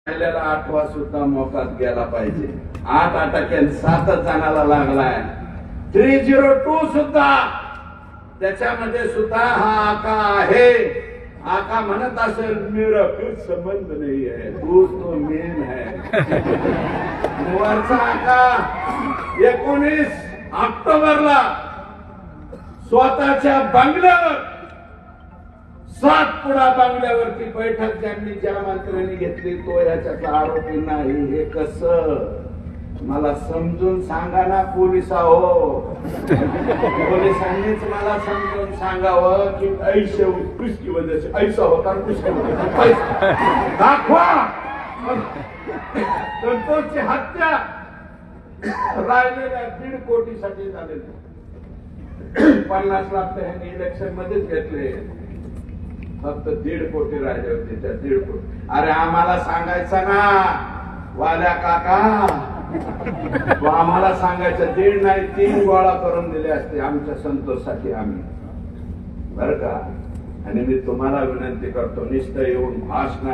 राहिलेला 8वा सुद्धा मोकात गेला पाहिजे. 8 अटकेन 7 जणाला लागलाय. 302 सुद्धा त्याच्यामध्ये सुद्धा हा आका आहे. आका म्हणत असेल मेरा कुछ संबंध नहीं है, तू तो मेन है. वरचा आका 19 ऑक्टोबरला स्वतःच्या बंगल्यावर सातपुडा बंगल्यावरती बैठक ज्या मंत्र्यांनी घेतली तो याच्यातला आरोपी नाही. हे कसं मला समजून सांगा ना पोलिसांनीच मला समजून सांगावं की ऐशा उसकी वजह से ऐसा होता उसकी वजह से पैसा दाखवा. संतोषची हत्या राहिलेल्या 1.5 कोटीसाठी झालेली. 50 लाख त्यांनी इलेक्शन मध्येच घेतले. फक्त 1.5 कोटी राहिले होते. त्या 1.5 कोटी अरे आम्हाला सांगायचं ना वाल्या काका, तो आम्हाला सांगायचं 1.5 नाही 3 गोळा करून दिले असते आमच्या संतोषसाठी आम्ही, बर का. आणि मी तुम्हाला विनंती करतो नुसतं येऊन भाषण